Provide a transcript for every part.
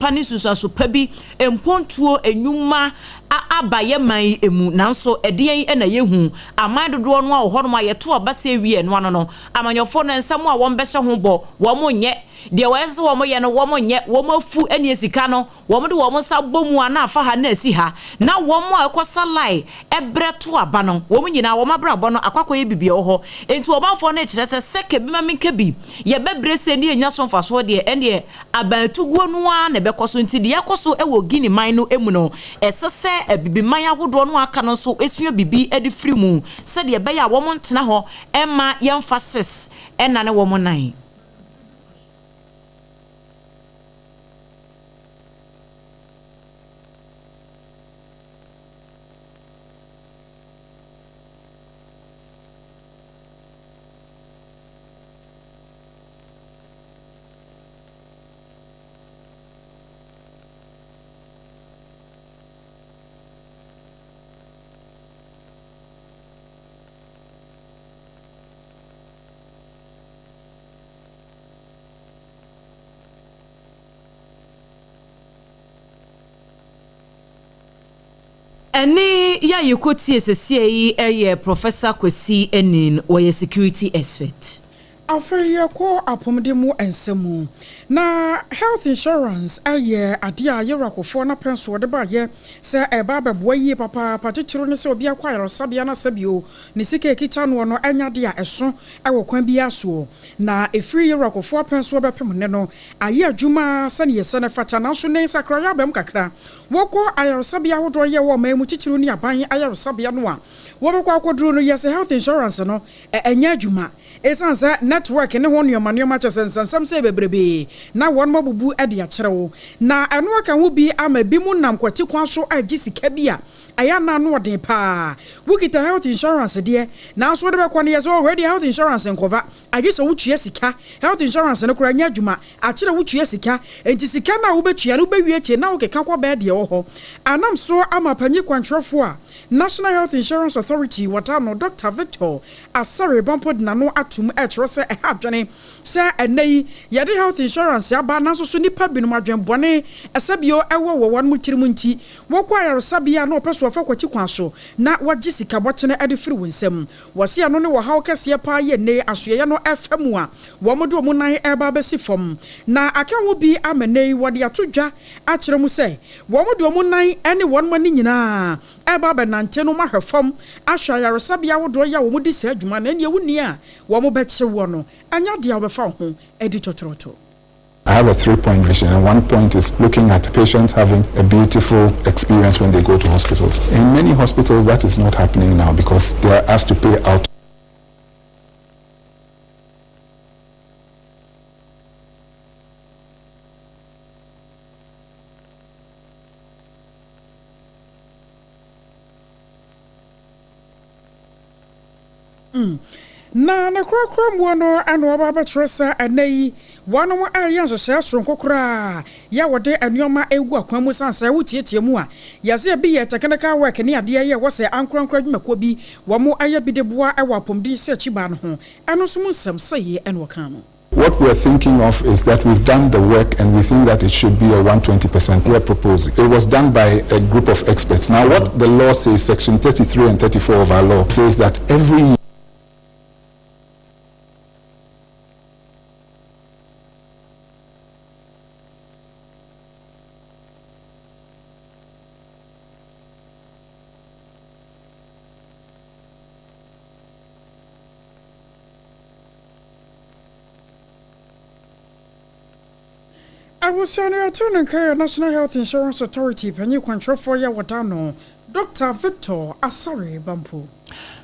panisusa so pabi empontuo enyuma abaye man emu nanso edien na yehu aman dodo no a ho no ma yeto abase wie no ano no amanyofo no nsam a won behye ho bo wo mo nye de wese wo mo ye no wo mo nye wo mafu eni esika no wo mo de wo mo sa bomu ana afa ha na asi ha na wo mo ekosa lai ebre to aba no wo mo nyina wo mabra bo no akwakoye bibie wo ho enti wo banfo no kire se seke bi ma menka bi ye bebre se ni enya so mfa so de ene abantuguo no a na bekoso nti de yakoso ewo gini man no emu no esese bibi man ahodo no aka no so esua bibi edi free mu se de be ya wo mo ntena ho emma yemfasis ena ne wo mo nan Eni ya yikoti esesi eye Professor Kwesi Enin oye security expert. Afeya ko apomde mu ensemu na health insurance aye adia yerakofo na penso de ba ye se eba bebo yi papa patichiro ne se obi akwa yarosabia na sabio ne sike kita no anyade a eso ewo kwan bi aso na efiri yerakofo penso be pem ne no aye adwuma sane ye sene fata na so ne sakra ya bem kakra woko ayarosabia hodo ye wo mamu tichiro ni aban ayarosabia no a wo be kwa akoduro no yes health insurance no enya adwuma esansa network ne ho nneoma kyesensensam se bebrebe na won mabubu ade akyerewo na eno aka ho bi ama bi mu nam kwati kwan so agi sika bi a aya na no odin pa wukita health insurance de na so de be kwa ne yes already health insurance nkova agi so wutua sika health insurance ne kura nya adwuma akyere wutua sika enti sika na wo betua no bewie che na wo keka kwa be de wo ho anam so ama panyi kwantwofo a National Health Insurance Authority watano Dr. Victor Asare Bampod nano atum etrose ehabjane se enei yede health insurance aba na so nipa binum adwenbone esabio ewo wo wan mutirimu nti wokwa yaresabia na opeso afa kwati kwaso na wagye sika botene ade firi wonsem wose ano ne wo haw kese pa ye ne asoye no fm a wo modo mu nan eba besi fom na aka wo bi amenei wode atodwa a kire mu se wo modo mu nan ene won mani nyina eba be nante no mahwefom ahwa yaresabia wodo ya wo mudi se adwuma na ene wuni a wo mo beche wo no anya dia obefa ho edi totoroto. I have a 3-point vision, and 1 point is looking at patients having a beautiful experience when they go to hospitals. In many hospitals, that is not happening now because they are asked to pay out. Na krakra mu no ano aba betresa anei wano mo ayanso se sonkokra ya wode anuoma egu akwan mu sansa wutietie mu a yase bi ye technical work ne ade ye wo se ankrankra dwumako bi wo mo aya bideboa ewa apomdi se chiba no ho eno so mu nsem seye eno kan no. What we're thinking of is that we've done the work and we think that it should be a 120%. We're proposing. It was done by a group of experts. Now what the law says, section 33 and 34 of our law says that every year I was on a turn care National Health Insurance Authority penny control for ya watano Dr. Victor Asare Bampo.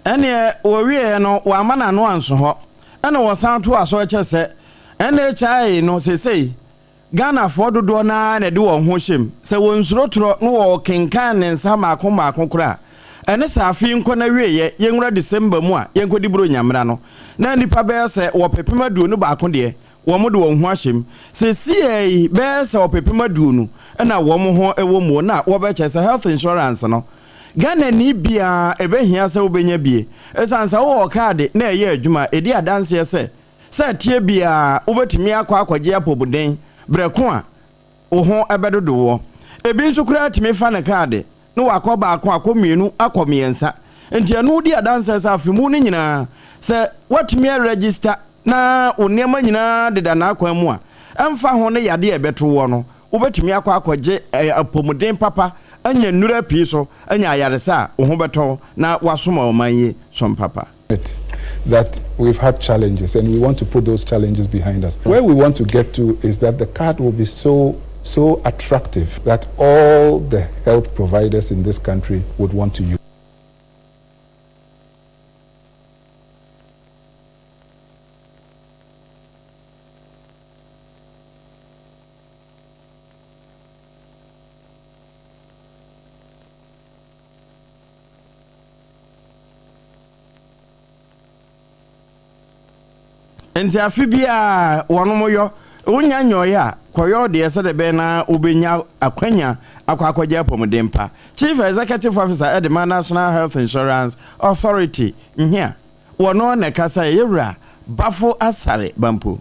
Ene owie no wa mana no anso ho ene wo san to aso eche NHI no sesei Ghana for dodo na de wo ho hyem se wo nsuro tro no wo kenkan ne nsa maako kura ene sa afi nko na wieye yenwura December mu a yenkodi bro nyamra no na nipa be se wo pepema duo no baako de wo mo de wo ho ahyem se sie be se wo pepema duo no na wo mo ho ewo mu na wo be che se health insurance no Ghana ni bia ebehia se wo benya bie esansa wo card na eye adwuma edi adanse se tie bia wo betimi akwa akwaje apobuden breko a ho ebedodo wo ebi nso kura timi fa ne card no wakoba akomienu akomiensa enti anu di adanse sa afimu ni nyina se watimi register na onema nyina deda na akwamu a emfa ho ne yade ebeto wo no wobetimi akwaje apomuden papa anya nura pi so anya ayaresa wo ho beto na wasoma omanye som papa that we've had challenges and we want to put those challenges behind us. Where we want to get to is that the card will be so attractive that all the health providers in this country would want to use. Enti afibia wonomoyo wonya nyoya koyo de ese de be na obenya akwanya akwakoje apomdempa Chief Executive Officer Edema National Health Insurance Authority here wono ne kasa yewura bafo asare bampo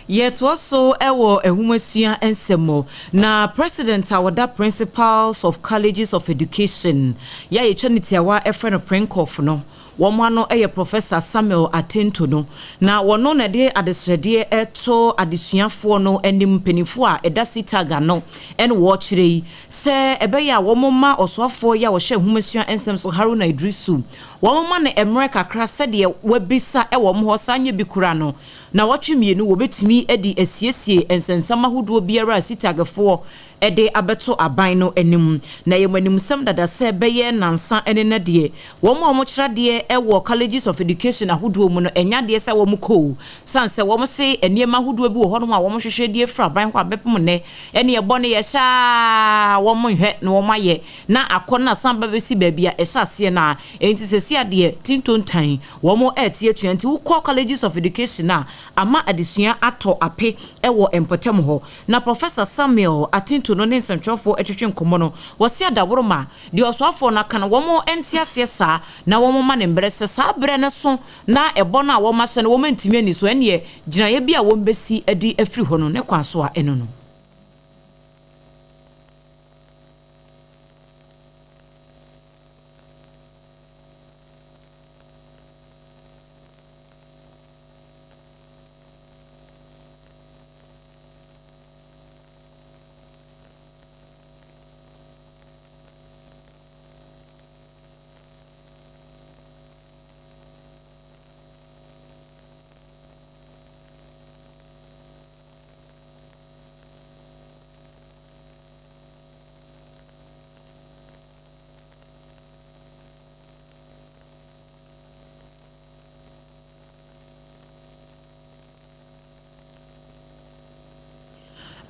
Yet also ewo ehumesua ensemo na president awada principals of colleges of education ya yetwanitiawa efreno prenkof no womano eye Professor Samuel Atento no na wono na de adesrede eto adesuafo no enim penifo a edasitaga no en wo chire se ebeya womoma osoafo ya wo hye ehumesua ensem so Haruna Idrisu womoma ne emre kakra sede wabisa ewo mo sanye bikura no na wotwemienu wobetimi edi esiesie ensensama hodo biara sitagefo ede abeto aban no enim na yemanim sem dada se beye nansa enene de womo kyra de ewo colleges of education ahodo mu no enya de se womo ko sanse womo se eniema hodo bi wo hono a womo hwehwe de fra aban kwa bepem ne ene ebo ne ye sha womo hwe na womo aye na akona samba besi babia esase na enti sesi ade tintontan womo etie 20 wo colleges of education na ama adesua ato ape ewo empotem ho na Professor Samuel Atinto no ne nsentwofo etwetwe nkomo no wose adaworoma de osoafo na kana womo entiase sa na womo ma ne mbrese sa bre ne so na ebo na womo ahye ne womo ntimi ani so ene ginaye bia wombesi adi afri ho no ne kwaso a eno no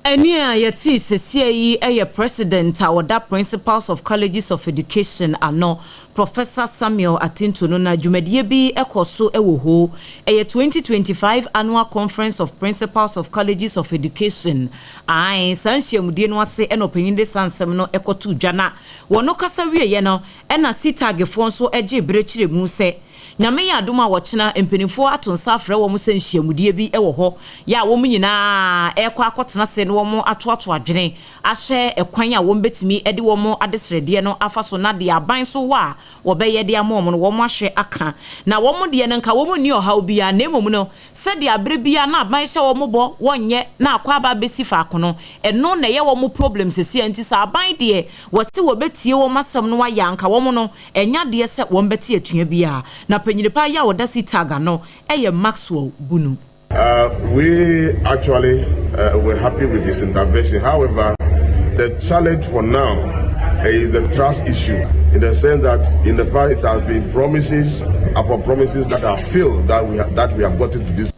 Enia yeti sesiei eye president awada principals of colleges of education ano Professor Samuel Atinto no na dwumadie bi ekoso ewo ho eye 2025 annual conference of principals of colleges of education ai sanhyiamudie no ase enopanyinde sansem no ekoto dwana wono kasa wieye no ena sitagefo nso eje brechire mu se nyame ya adoma wochena empenifo atonsa afre wo mu sanhyiamudie bi ewo ho ya wo mu nyina ekwa akotena se no wo mu atoato adwene ahye ekwan a wo mbetimi ede wo mu adesrede no afaso na de aban so wa wo beye de amom no wo mu ahye aka na wo mu de ne nka wo mu ni oha obi ya na emom no se de abre bia na aban hye wo mu bo wonye na akwa aba besifa akono eno na ye wo mu problems se anti sa aban de wo se wo betie wo masam no wa yanka wo mu no enya de se wo mbeti atua bia na panyinipa ya wo dasi taga no eye Maxwell Bunu. We actually were happy with his intervention. However, the challenge for now is the trust issue, in the sense that in the past it has been promises upon promises that are failed that we have gotten to this.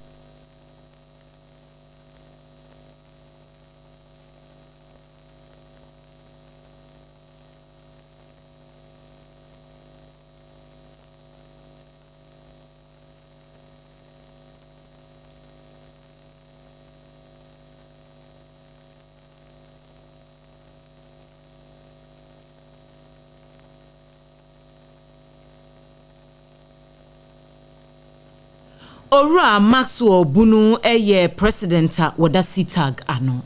Ora Maxwell Bunu eye president wada sitag ano.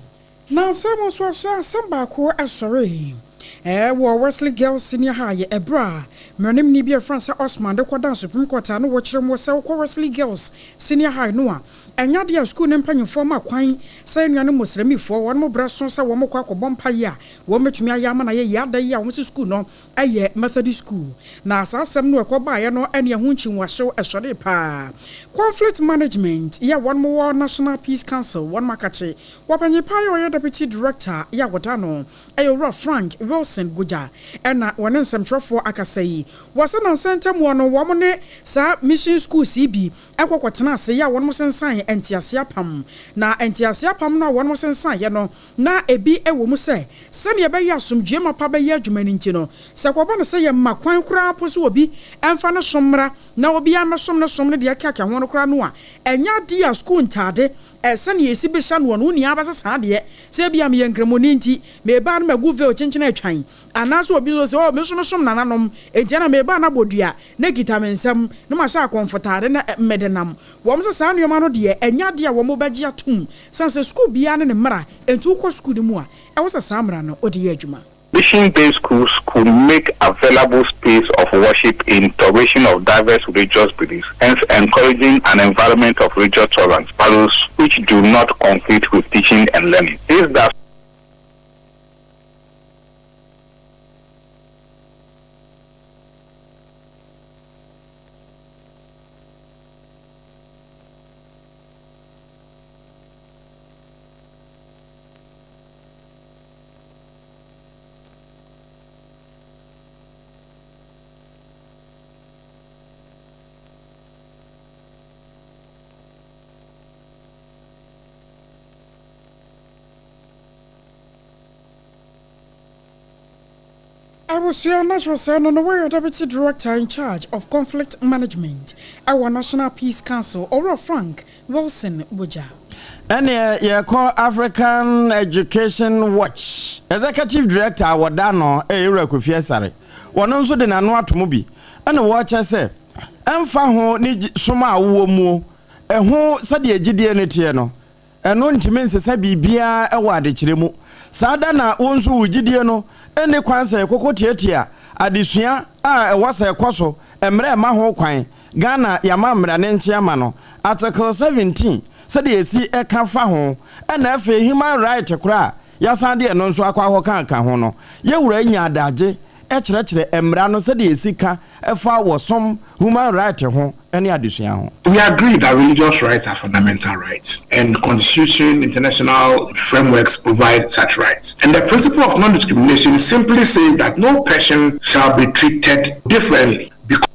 na some so some ba ko asore wo Wesley Girls Senior High ebra mranim ni bia France Osman de kwadan Supreme Court no wo kire mo se wo Wesley Girls Senior High no a enya de school ne mpanyimfo ma kwan sai nuane muslimifo won mo braso se wo mo kwa kobompa ya wo metumi ayama na ye yada ya wo school no aye Methodist school na asasem no ekoba ye no ene ho nchiwahyew esore pa conflict management ya won mo National Peace Council won makache wapanyipa yo deputy director ya wodano ayo Frank Wilson Guja ena won nsemtrofo akasai wasana sentem wono wo mo ne sa mission school CB ekwokwotena ase ya won mo sensan entiase apam na entiase apam na won mo sensan ye no na ebi ewo mu se ne be ya asomdwe mapa be ya adwuma nti no se kwoba no se ye makwan kura po so obi emfa no somra na obi amesom no som ne de akaka ho no kura no a enya dia school ntade se ne yesi be sha no no ni abasa sa de se bia me yenkremoni nti me ba no magu ve o chenchena atwan anaso obi so se o me som nananom entiana me ba na bodua na gita mensam no ma sha comfortare na medenam wo mo sa no ma no de enya de a wo mo bagia tum sanse school bia ne mra entu ko school mu a e wo sa samra no odi adwuma. Mission-based schools could make available space of worship in toleration of diverse religious beliefs, hence encouraging an environment of religious tolerance, values which do not conflict with teaching and learning. This does I was your natural son on the way deputy director in charge of conflict management, our National Peace Council, or Frank Wilson Woja. And you call African Education Watch Executive Director Wadano Kufiesare. One also the Nanoa to Mubi. And the watcher say, I'm found ni soma womu, a who said the Gideon and no intimacy sabi bia a wadi chirimu. Sadana onzu Gideono. Ene kwanse kokotiatia adisua a wasa ekoso emre ma ho kwan Ghana yama mra ne nchiama no article 17 said esi eka fa ho na afi human right kura ya sande no nso akwa ho kan ho no ye wura nya adaje ekyerɛkyerɛ emra no said esi ka efa wo som human right ho ene adisua ho. We agree that religious rights are fundamental rights, and constitution, international frameworks provide such rights. And the principle of non-discrimination simply says that no person shall be treated differently because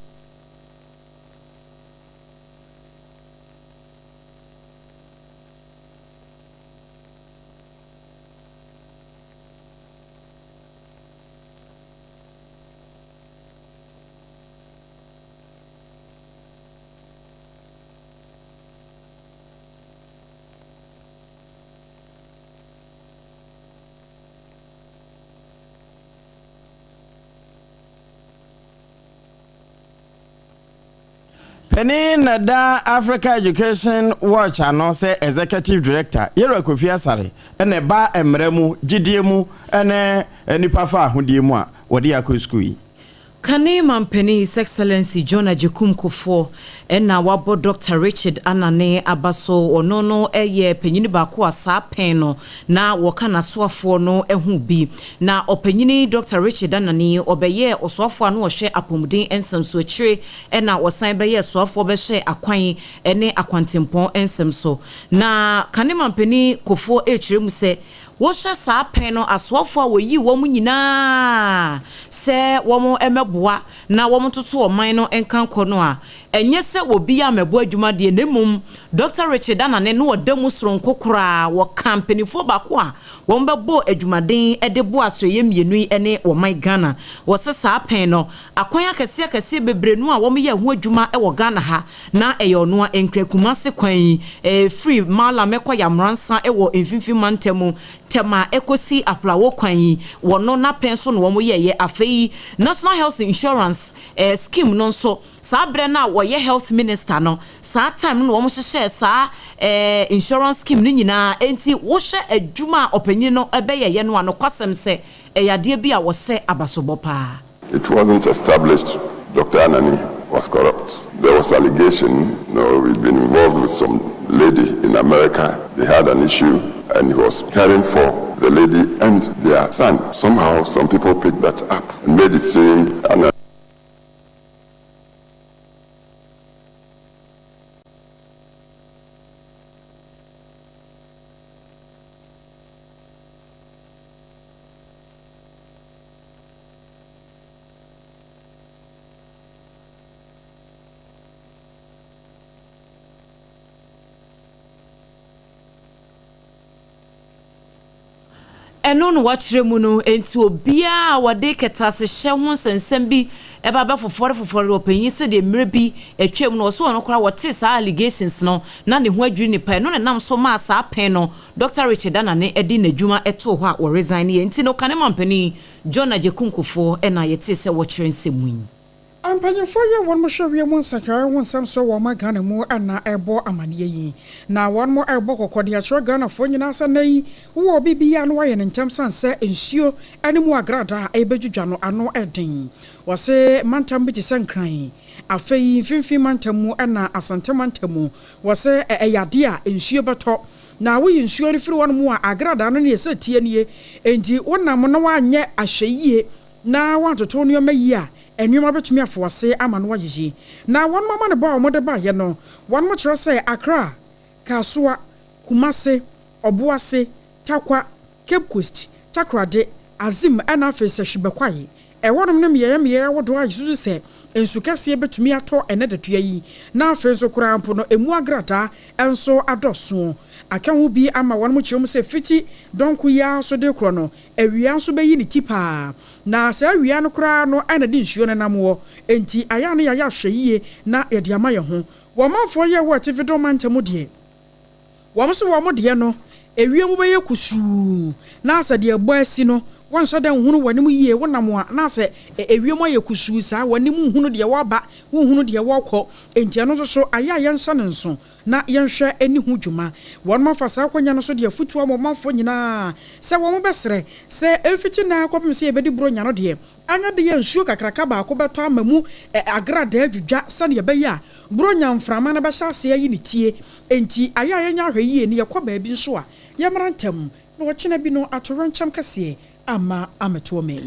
Penny da Africa Education Watch ano say executive director Yero Kofiasare ene ba emremu gidiemu ene nipa fa ahodiemu a wode akọ school yi. Kane Mampeni His Excellency John Ajekum Kofo ena wabo Dr. Richard Anane Abaso onono eye penyini baako asa pen no na woka na soafo no ehu bi na openyini Dr. Richard Anane obeye osoafo anu ohwe apomuden ensemso akire ena wosan beye soafo behye akwan ene akwantempon ensemso na Kane Mampeni Kofo ekire mu se wo hye sa pen no asoafo a woyi wo mu nyina se wo mo emeboa na wo mo toto oman no enkan kono a enye se obi ya mebo adwuma de nemum Dr. Richard Anane no odamu soronko kora wo company fo bako a wo mbebo adwumaden edebo asoye mienu ene wo man Ghana wo se sa pen no akwan akese bebrenu a wo me ye ho adwuma e wo Ghana ha na eyo no a enkrekuma se kwan free mala mekoya mransa e wo emfimfi mantemu tema ekosi aplawo kwan yi wono na penso no wo ye afei National Health Insurance scheme no nso saa bre na wo ye health minister no saa time no wo mo hye saa insurance scheme ni nyina enti wo hye adwuma opanyi no ebeye ye no ano kwasem se eyade bi a wo se abasobo pa. It wasn't established Dr. Anani was corrupt. There was allegation, we'd been involved with some lady in America. They had an issue and he was caring for the lady and their son. Somehow some people picked that up and made it seem Anani. eno no wachire mu no enti obia wade ketase hye ho sensem bi eba be fofore opanyi se de mre bi atwam no so no kora wote sa allegations no na ne ho adwiri ne pa no ne nam so ma sa pen no Dr. Richard Anane edi n'adwuma eto ho a wo resign enti no kane mampani John Ajekunkwofo ena yete se wo chire nsemu Ampanyefo ye won mo hwe mu nsakara won sam so wo ma Ghana mu ana ebo amaniye yi na won mo ebo kokode a chro Ghana fo nyina sa nayi wo bibia no waye ne ntam san se ensuo ane mu agrada ebedwudwa no ano eden wose mantam bi ti sankran afei finfin mantam mu ana asante mantam mu wose eyade a ensuo beto na wo ensuo rifiri won mu a agrada no ne yesa tie nie enti wonam no wanye ahweyie na wantoto no mayi a enwuma betumi afowase ama no wayeje na won mama ne ba omode ba ye no won mo kire say Accra Kasua Kumase Obuase Takwa Cape Coast Takrade Azim ana afese hwebekwaye wonum ne meye wodo ayesu se ensu kase betumi ato enedetua yi na afeso kura mpo no emu agrada enso adoso aka ho bi ama won mo kire mu se fiti donku ya so de kro no awia so beyi ni tipa na se awia no kura no ana di nsuo ne namwo enti aya no ya hweyie na ye de ama ye ho wo manfo ye wo ativido mantemu de wo mo so wo mo de no awia mu beye kusu na asa de egbo asi no won so den hunu wani mu yie wonam a na se ewiem aye kusu saa wani mu hunu de wo ba wo hunu de wo kɔ enti ano so aya yensa ne nso na yenhwɛ ani hu dwuma won ma fa saa kwanya no so de futu amomafo nyina se wo mo besere se efiti na akɔpem se ebedi bro nya no de anya de yensuo kakraka ba akɔbɛtɔ amamu agrada adwudwa sane yebeya bro nya mframa na bɛhyɛ ase ayi ne tie enti aya yenya hwɛ yie ne yɛkɔ ba bi nso a yɛmra ntam na wɔkyena bi no atorancham kase ama ameto me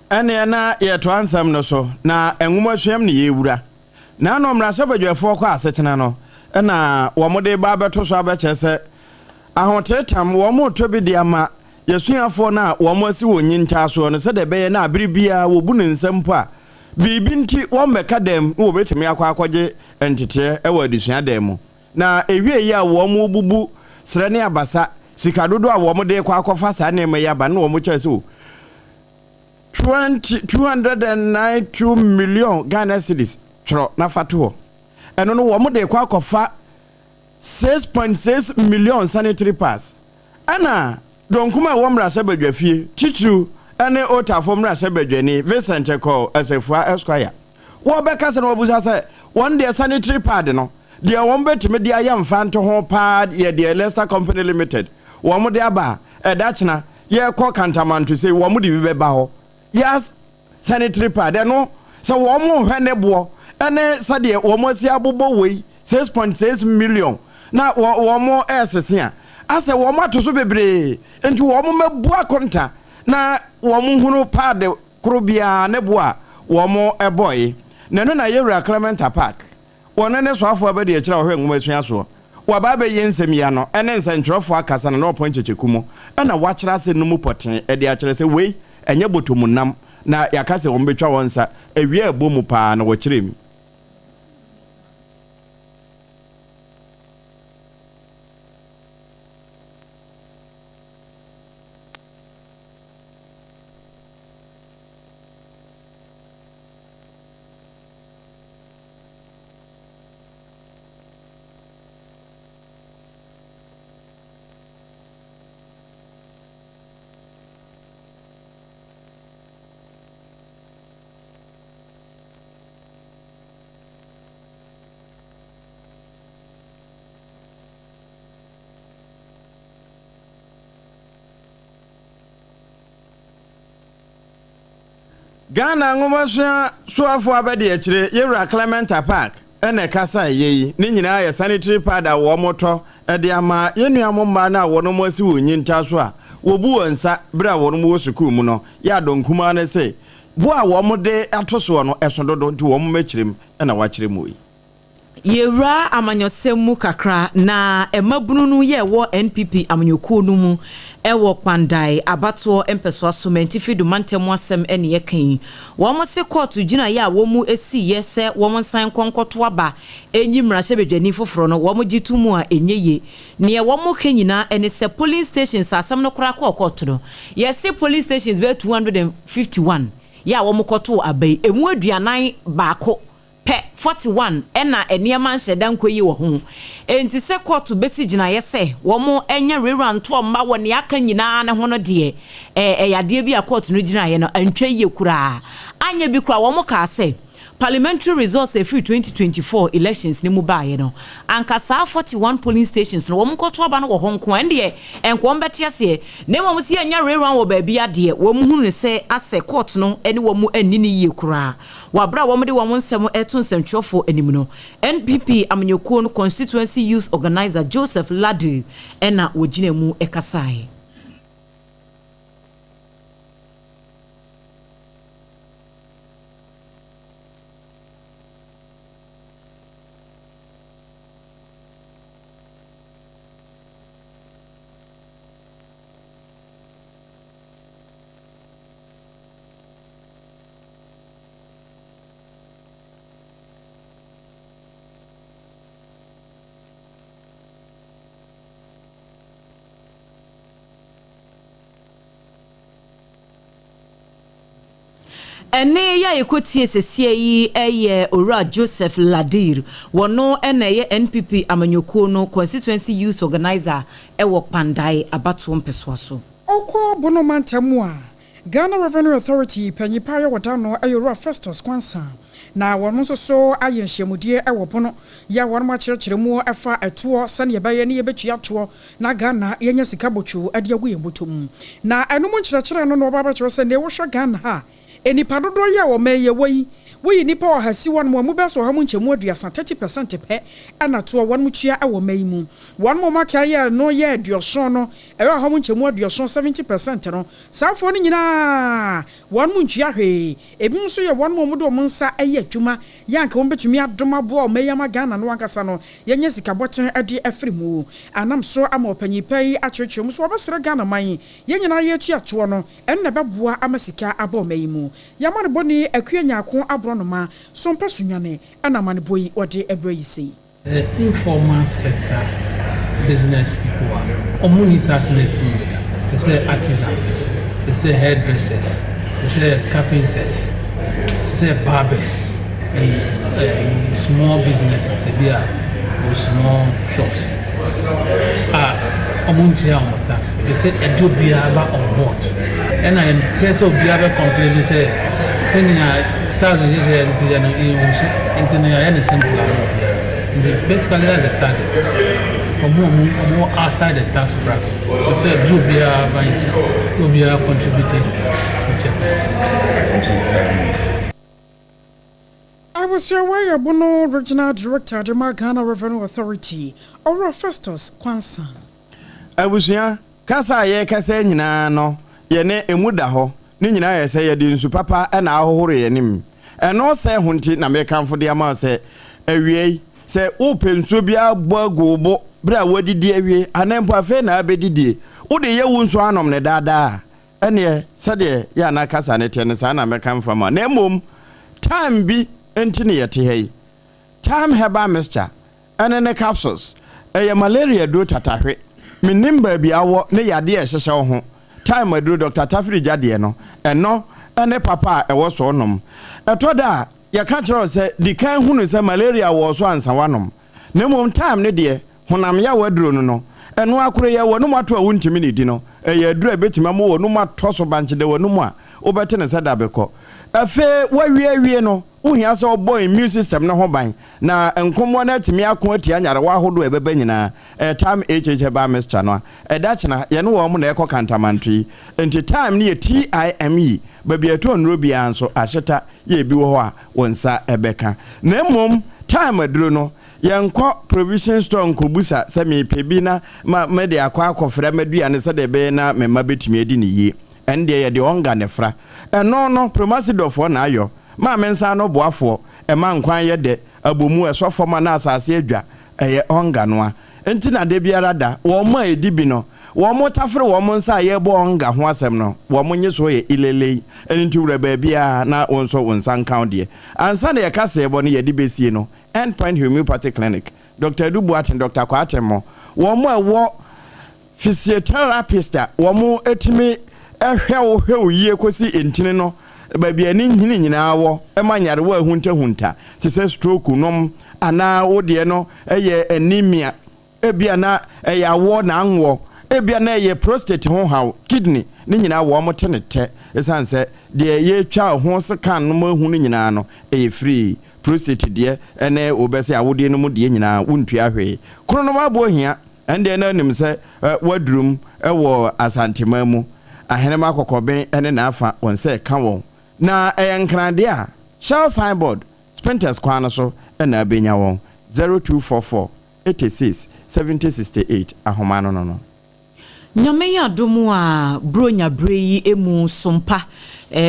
ene na ye to ansam no so na enwuma hwem ne yewura na no mra sabadwafo kɔ asetena no na wo mode ba beto so abeche se ahotetam wo mo to bi de ama yesuafo na wo mo asi wonyi nta so no se de beye na abribia wo bu ne nsam pa bibi nti wo meka dem wo betumi akɔgye entete e wa adusua dem mu na ewie yi a wo mo bubu sre ne abasa sikadodo a wo mo de akɔfa sa na ema yaba na wo mo kyerɛ so 292 million Ghana cedis tro na fato eno no wo mo de akɔfa 6.6 million sanitary pass ana donkuma wo mra sabadwafie titru ene otafo mra sabadwani Vincent Eko Asefua Esquire wo beka se no obusa se one day sanitary pad no de wo betime de ayamfa nto ho pad ye de Leicester Company Limited wo mo de aba edachna ye kɔ kantamanto se wo mo de bi beba ho yes sanitary pad no so wo mo hwene bo ene sade wo mo si abobo wei 6.6 million na wo mo esese a ase wo mo atoso bebre enti wo mo mabu akonta na wo mo hunu pad krobia ne bo a wo mo eboy na no na yewura Clement Park wona ne so afo abade akira hwe nwoma sua so wa ba be yensem ya no ene nsentrofo akasa na no point chechekumo na wa kira se no mu poten e de akira se wei enye botomunam na yakase wo mbetwa wonsa ewie ebomu pa na wo kirem Ghana ngomasua soafo abede akire yewra Clementa Park ene kasa yeyi ni nyina ya sanitary pad a wo moto de ama yenuamomma na wono mosi wonyi nta so a wobu wansa bra wono mo sukuu mu no ya donkuma ne se bo a wo mo de atoso no esododo nti wo mo machirem na wachire mu yi Yewra amanyosemu kakra na emabunu no ye wo NPP amanyokuo no mu ewo kwandai abato empeso asomenti fidu mantemu asem ene yekan wo mo se court gina ya wo mu esi yese wo mo san konkoto aba enyimra sebedwani foforo no wo mo gitumu a enyeye ne wo mo kanyina ene se police stations asem no kora court no yese police stations be 251 ya wo mo koto abai emu aduanan baako pe 41 ena eniema nheda nkoyi wo ho enti se court besi gina yese wo mo enya reranto mma wo ne aka nyina ne ho no de yade bi a court no gina ye no antwa ye kura anya bi kura wo mo ka se parliamentary results free 2024 elections ni mu baaye no ankasa 41 polling stations no wo mo koto aba no wo ho nko ende enko mbeti ase ne mo si anya reran wo ba bi ade wo mo hunu se ase court no ene wo mo anini ye kura wabra wo mo de wo mo nsem eto nsentwofo anim no NPP amanyoko no constituency youth organizer Joseph Ladri ena wogina mu ekasai ene ya ekotie sesie yi eye ora Joseph Ladir wono ene ye NPP amanyoko no constituency youth organizer ewo pandai abato mpeso so okọ bono mantamu a Ghana Revenue Authority panyipa ya wadano ayora Festus Kwansa na wono so ayenhyemudie ewo bono ya wono ma kyerkyeremu efa eto sane ye baye ne ye betua to na Ghana yenya sika bochu ade agu yembotom na eno mo kyerkyere no no baba kyerɛ sɛ ne wo hwɛ Ghana ha enipa dodo ya wo meye woyi nipa o hasi won mo beso ha mu nchemu aduasa 30% pe anato won mu tua e wo mai mu won mo maka ya no ya aduoso no e ha mu nchemu aduoso 70% no safo no nyina won mu ntua hwe ebi nso ye won mo do mo nsa eye adwuma ya nka won betumi adoma bo o meyama Ghana no ankasa no yenye sika boten ade afri mu anam so ama opanyipa yi akyerkyeremu so obesere Ghana man yenyina ye tua to no enne beboa amasika aba o mai mu yamane boni akua nyako abronoma SOMPA sunyane ana mane boyi ode ebrei sei informal sector business people are communities they say artisans, they say hairdressers, they say carpenters, they say barbers and small businesses or small shops they say edo biaba on board and I am person biaba complain say sending a thousand into basically that's the target or more outside the tax bracket so edo biaba contributing I was your way a Bono Regional Director of the Ghana Revenue Authority or Festus Kwansa. I was here, Kasa ye kasa nyina no ye ne emuda ho ni nyina ye se ye di nsu papa na ahohore ye nim eno se hunti na me kanfo de ama se awie se wo penso bia boagobo bra wadidi awie anempo afa na abedidi wo de ye wo nsu anom ne dada ene se de ya na kasa ne te ne sa na me kanfo ma na mom time bi entine yete hei time heba mixture ene ne capsules malaria do tatahwe minimba bi awo ne yade e hyehye wo ho time aduro Dr. Tafri jade no eno ene papa e wo so nom etoda ya ka kire se di kan hunu se malaria wo so ansa wanom ne mom time ne de honam ya waduro no eno akoro ya wo no mato a wontimi ne di no ya aduro betima mo wo no mato so banche de wo no mu a obete ne sada bekọ afe wawie no uhia so boy immune system na ho ban na enkomo na timi akon atia nyarewa ahodo ebeba nyina time hh ba mixture no da chena ye no wo mo na ekọ kantamantri enti time ne TIME ba bi eto nro bia anso ahyeta ye bi wo ho a wonsa ebeka na mmom time aduro no yankọ provision store nkobusa se me pebi na me de akofra madua ne se de be na mema betumi edi ne yie ende ye de onga ne fra no promasidofo na ayo ma mensa no boafo ma nkwan ye de abomu esofo ma na asase adwa eye onga no a enti na de biara da wo ma edi bi no wo mo tafre wo mo nsa ye bo onga ho asem no wo mo nye so ye ilele enti wura ba bia na wonso wonsan kan de ansa na ye kase ebo no ye di besie no Endpoint Homeopathy Clinic Dr. Dubuat and Dr. Kwatemo wo mo wo physiotherapist wo mo etimi ehwe yie kosi entine no ba bia ni nhini nyina wo emanyare wo ahunta ti se stroke nom ana wo de no eye anemia ebia na eye awo na anwo ebia na eye prostate ho haw kidney ni nyina wo mo tenete esanse de ye twa ho scan no mahunu nyina no eye free prostate de ene obese awode no mu de nyina wontua hwe krono ma bo hia ende na nim se wadrum ewo asantema mu ahenema kokoben ene na afa wonse ka won na enkrande a shall signboard sprinters kwana so ena abenya won 0244 86 7068 ahoma no nyame ya domu a bronya breyi emu sompa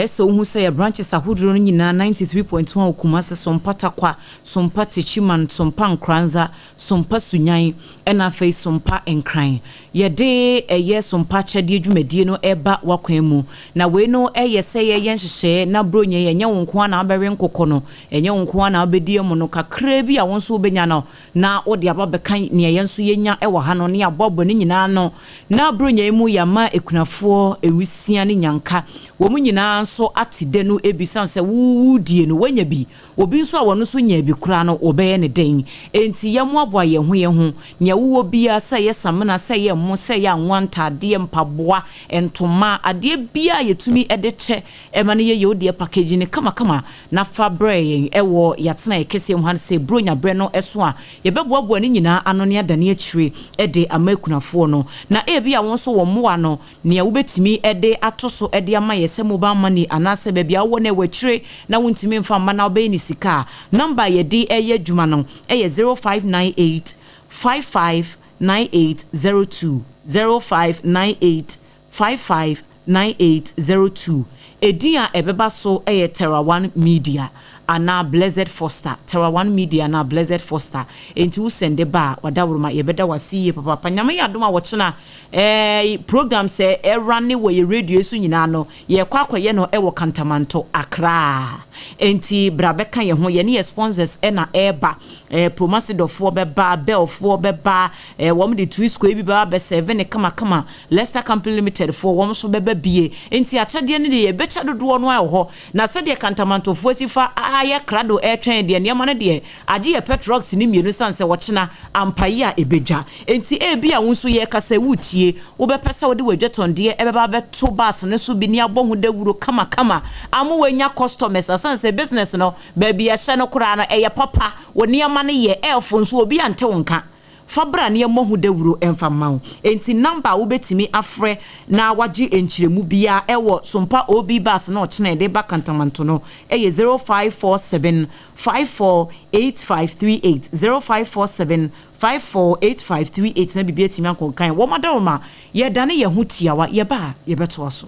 so hu say branches ahodro no nyina 93.1 okuma se sompa takwa sompa tichiman sompa nkranza sompa sunyan ena fe sompa enkran ye de eye sompa chade adwumadie no eba wakwan mu na we no eye say ye yenhye na bronya ye nya wonko na abewe nkokọ no enye wonko na abedie mu no kakra bi a wonso obenya no na ode ababekan ne ye nso yenya ewo ha no ne abobọ ne nyina no na bronya mu yama ekunafo ewisia ne nyanka wo mu nyina so atide no ebisan se wudie no wanya bi obi nso a wono so nya bi kura no obeye ne den enti yamo aboa ye ho nya wo bia se ye samena se ye mo se ye anwanta ade mpaboa entoma ade bia yetumi ede che emane ye odie package ne kama na fabre ewo yatena ekese mu han se bronya bre no eso a ye beboaboa ne nyina ano ne adane akire ede amakunafo no na ebia wonso wo moa no ne wobetimi ede atoso ede ama ye se mobile money anase bebia wo na wachire na wontimi mfa ma na obey ni sika number ye di eye djuma no eye 0598 559802 0598 559802 edia ebeba so eye Terra One Media ana Blessed Foster Terra One Media na Blessed Foster enti wo sende ba wadawroma yebeda wasiye papa nyame yadoma wochena program se run wo ye radio so nyina no ye kwakoye no ewo kantamanto Accra enti brabeka ye ho ye ne sponsors na eba promasidofo beba belfo beba wo de 2 square bi ba be 7 kama Leicester Company Limited for wo so beba bie enti achade ne ye becha dodo no ho na se de kantamanto fo sifa aye krado airtrain de ne ma de age ye petrox ni mienu sanse wochena ampaye a ebeja enti ebi a wonso ye kasa wutie wo be pesa wo de wadweton de ebeba beto bus ne so bi ni abohu dawuro kama amu wanya customers sanse business no ba bia hye no kura no eye papa woni ama ne ye elfo nso obi ante wonka fabra ne mohu dawuro emfa mawo enti number wo betimi afre na waje enchiremu bia ewo sompa obi bus na ochena de bakantamanto no eye 0547 548538 0547 548538 na bibia timi ankonkan wo madawma ye dane ye ho tiawa ye ba ye beto aso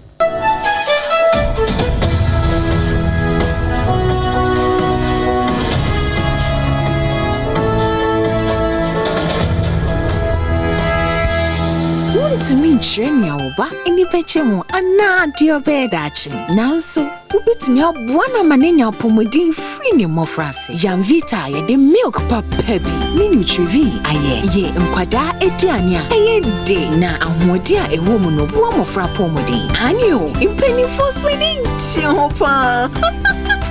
to me chenya oba eni peche mu ana dio bedachi nanso ubitimi abwana manenya pomodin free ni mofrase Yamvita ye de milk papabi ni nutrivi aye ye nkwada ediane a eye de na ahodi a ewo mu no bo mofra pomodin anio impeni fo swini chopa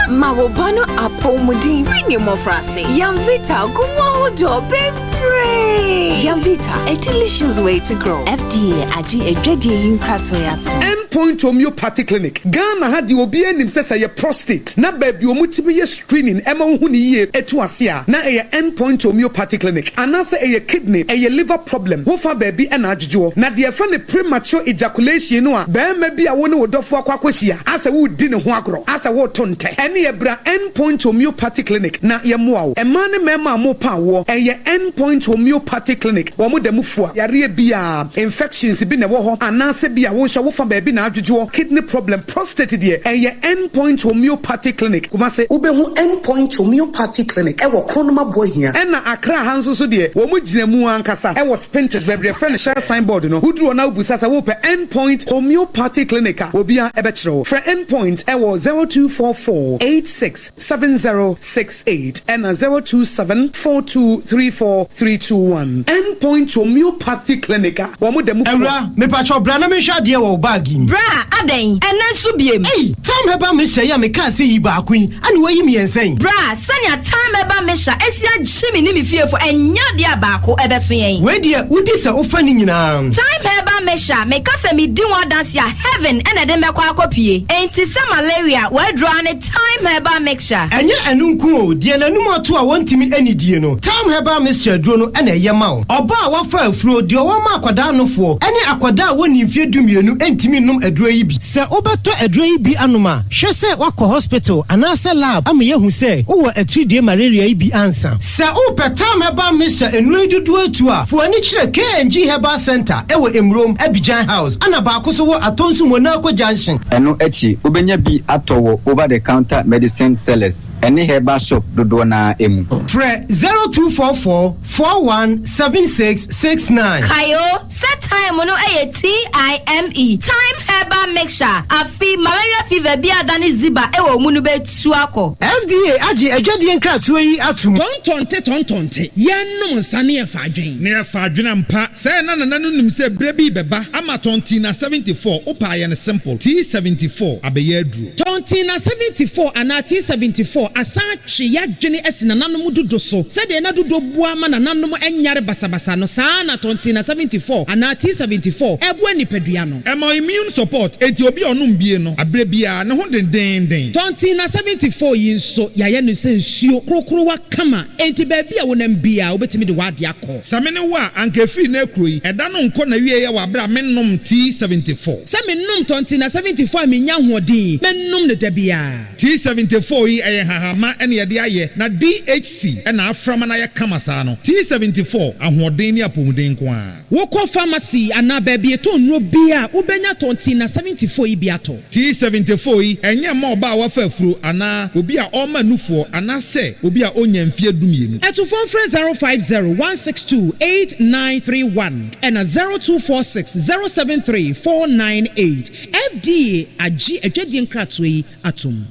Mawobano apomudin premium frase. Yamvita gumo do bebre. Yamvita, a delicious way to grow. FDA aji ejedi yinkratoyatu. Endpoint Homeopathy Clinic. Ghana had the obi enim say your prostate. Na baby omutibi ye screening ema hu ni ye etu asia. Na e Endpoint Homeopathy Clinic. Anase e kidney, e liver problem. Wo fa baby e na adwuo. Na de friend the premature ejaculation no a be ma bi a wo ne wodofo akwakwahia. Asa wo di ne ho agro. Asa wo tonte. Ene ye bra Endpoint Homeopathy Clinic na ye moa wo. Ema ne mema mo pa wo. Eye Endpoint Homeopathy Clinic. Wo mo dem fua. Yare bia infections bi ne wo ho. Anase bia wo hwa wo fa baby na adwuo. Kidney problem, prostate de. Eye Endpoint Homeopathy Clinic. Kuma se ubehu Endpoint Homeopathy Clinic. Ewo kronoma boy here. Ena Accra hanso so de. Wo mo gina mu ankasa. Ewo Spintex baby friend share signboard no. Wudru na ubusa sa wo pe Endpoint Homeopathy Clinic. Obia ebetro. For Endpoint ewo 0244867068 and 0274234321. Endpoint Homeopathy Clinic. Wo mo dem fu. Ewra me pacho bra na me hwa de wo bag ni. Bra aden enanso biem. Hey, time heba me hye ya me ka se yi ba kwin. Ane wayi me ensen. Bra sanya time heba me hya esia gyimi ni me fiefo enya de abako ebeso yen. We de udi se ofa ni nyina. Time heba me hya me ka se me di one dance ya heaven ene de me kwa akopie. Enti se malaria we draw ne time heba mixture. Enye enunku o de nanum ato a wontimi anidie no. Time heba mixture duro no ene ye ma wo. Oba a wafa afuro de wo ma akwada nofo. Ene akwada woni mfie dumienu entimi num aduro yi bi. Se obeto aduro yi bi anoma. Hwe se wakọ hospital anase lab am ye hu se wo atridie malaria yi bi ansa. Se o petam heba mixture enu dudu atu a fo ani kire KNG Herbal Center ewo Emrom Abidjan House ana ba akoso wo atonsu Monaco Junction. Eno echi obenya bi atowo over the counter medicine sellers ene herbal shop dodo na emu. Fre 0244417669. Kayo set time no TIME time herbal mixture afi malaria fever bi adani ziba ewo munu betu akọ. FDA agi adwade nkratoa yi atum. Tontonte yenum nsane e fadwen. Ne e fadwen mpa say na nanu nim se bre bi beba ama tonti na 74 opa ye ne simple T74 abeye aduro. Tonti na 74 ana T74 asa twe yadwene asina nanom dodo so. Se de na dodo bua ma na nanom enyare basabasa no saa na tonti na 74 ana T74 ebu nipadua no. Ema immune support enti obi onum bie no abre bia ne ho den. Tonti na 74 yi nso yaye no se nsuo krokro wa kama enti ba bia wonam bia obetimi de wade akọ. Samene wa ankefi na kroi eda no nko na wie ye wa bra mennom T74. Se mennom tonti na 74 menya hoɔden mennom ne da bia. T74 yi eye hahama ene ye de aye na DHC ena aframa na ye kama saa no. T74 ahoɔden ni apomuden ko a. Wokɔ pharmacy ana ba bia to nro bia ubenya tonti na 74 yi bia to. T74 yi enye ma oba wa fa afuro ana obi a ɔma nufuo ana se obi a onya mfie dumienu. Eto phone frɛ 050-162-8931 and 0246-073-498. FDA agi adwadie nkratoa yi atom.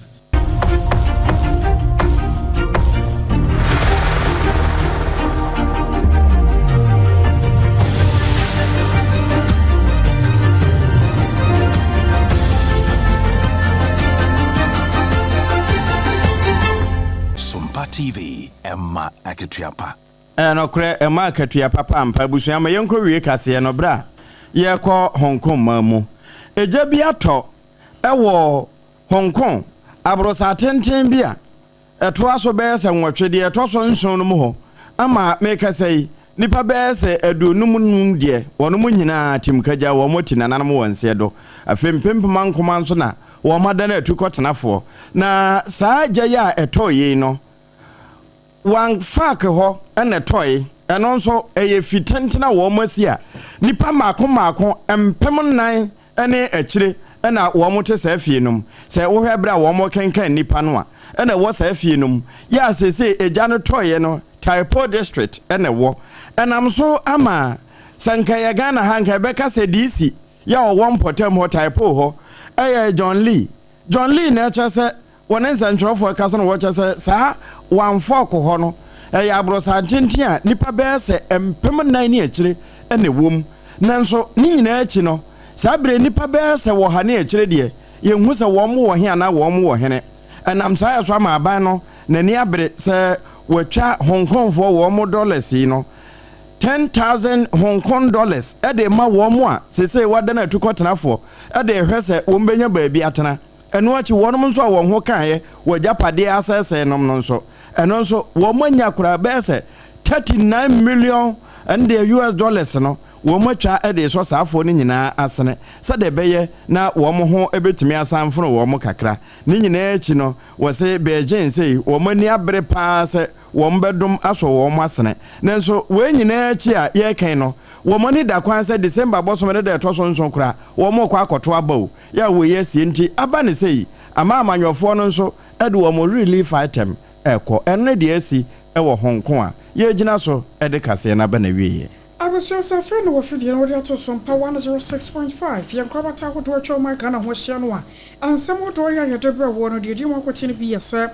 SOMPA TV Emma Akatuapa. Enokre Emma Akatuapa pampa busuama yenko wie kase no bra. Ye ko Hong Kong mamu. Eja bi ato ewo Hong Kong abrosa tenten bia. Eto aso be se nwotwede eto so nson no mu ho. Ama meka sei nipa be se adonum num de wono mu nyina timkaja wo moti nananam wonse do. Afempempema nkoma nso na wo madana atukotenafo. Na saa jaya eto yi no wan fak ho ene toy eno nso eye fitentena wo masia nipa mako empem nan ene akire ena wo mote sa fienum se wo hwebra wo mo kenkan nipa no a ena wo sa fienum ya sese eja no toy no Taipo district ene wo enam so ama sanka ya Ghana hanka beka se DC ya wo mpotem ho Taipo ho John Lee na cha se wonen santrofo ka so no wo cha se sa wan foko ho no ya abrosa tintia nipa be se empem nan ni akire ene wom nanso ni nyina achi no sa bre nipa be se wo ha ne akire de ye hu se wo mo wo he ana wo mo wo hene enam saa so ama aban no nani abre se watwa Hong Kong for wo mo dollars yi no 10,000 Hong Kong dollars ede ma wo mo a sese wada na tukotenafo ede hwese wo mbenya baabi atena eno achi wonom nso a won ho kan wajapade asese nom no nso eno nso wo manya kura bese 39 million and the US dollars no wo matwa ede so saafo ni nyina asene se de beye na wo mo ho ebetimi asanfo wo mo kakra ni nyina echi no wo se Beijing sei wo mani abre pa se wo mbedum aso wo mo asene nenso we nyina echi a ye kan no wo mani da kwan se December boso me de to so nso kra wo mo kwa akoto abawo ya wo ye sie nti aba ne sei ama amanyofo no nso ede wo mo relief item eko enne de asi ewo Hong Kong a ye gina so ede kase na ba na wiye Abusua friend no wofidi no de to SOMPA 106.5 yankrabata ho do atwa ma kana ho hia no a ansem do ya yedebra wo no de di mo kwoti ne bi yesa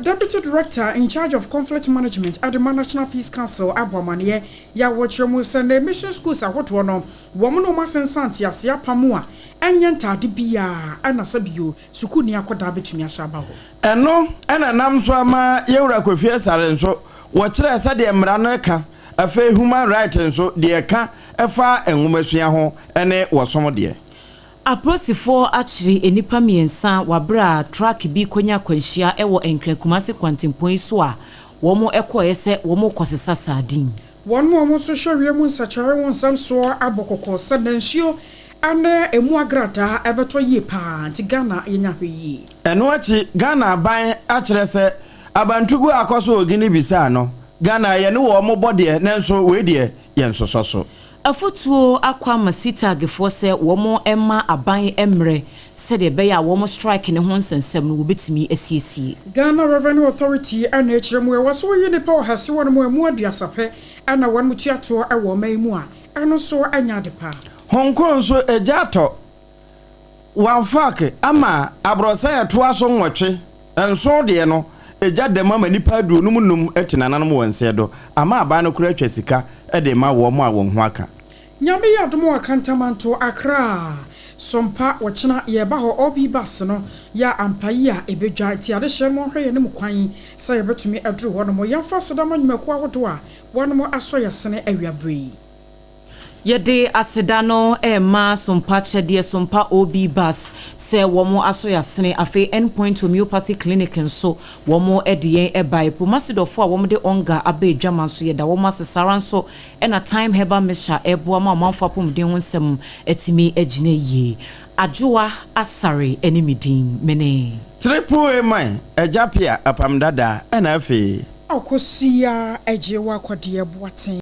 Deputy Director in charge of conflict management at the National Peace Council Abwamane ya wochemu send mission schools ahoto no wo mo no masensanti ase apamu a enye ntade bia anasabio sukuni akoda betumi ahaba ho eno ena nam so ama yewura kofie sare nso wo kire se de mra no ka afa human rights nso de ka efa enwomasua ho ene wosom de Aprosifo achiri enipa miensa wabra track bi konya kwanhia ewo enkrankumase kwantempon so a womo ekoye se womo kosesa sadin womo so hwewe mu nsachare won samso abokoko sadanhio ane emu agrada ebeto yi pa nti Ghana yenya hweyi eno achi Ghana ban akire se abantugu akoso ogini bisa no Ghana ye ne wo mo bode nenso we de ye nsososo afutuo akwa masita gefo se womo emma aban emre se de be ya womo strike ne ho nsensem no wobetimi asiesie Ghana Revenue Authority ana echiremu e waso yi ne pa ohase wono mo emu aduasape ana won mutuato e wo man mu a eno so anya de pa Hong Kong so ejato wan fake ama abrosa ya to aso nwotwe enso de no eja de mama nipa du num etinananum wonse do ama aba no kura atwa sika e de ma wo mo a won ho aka nyame ya domo akantamanto akra SOMPA wochina ye ba ho obi bas no ya ampayi a ebedwa ti ade hye mo hwe ne mu kwan sa ye betumi adru ho no mo yamfa sedama nyumaku ahodo a wono mo aso ye sene awiabre Yede asedano ma SOMPA chede SOMPA obi bus se womo aso yasene afi endpoint homeopathy clinic nso womo edien ebai pomasidofo a womo de onga abedwama so yeda womo asesara nso na time herbal mixture ebo ama manfo apomden ho nsem etimi agine yi adwoa asare enimidin mene triple man ejapia APAM DADAA na afi AKOSUA AFGYEIWAA kwade boaten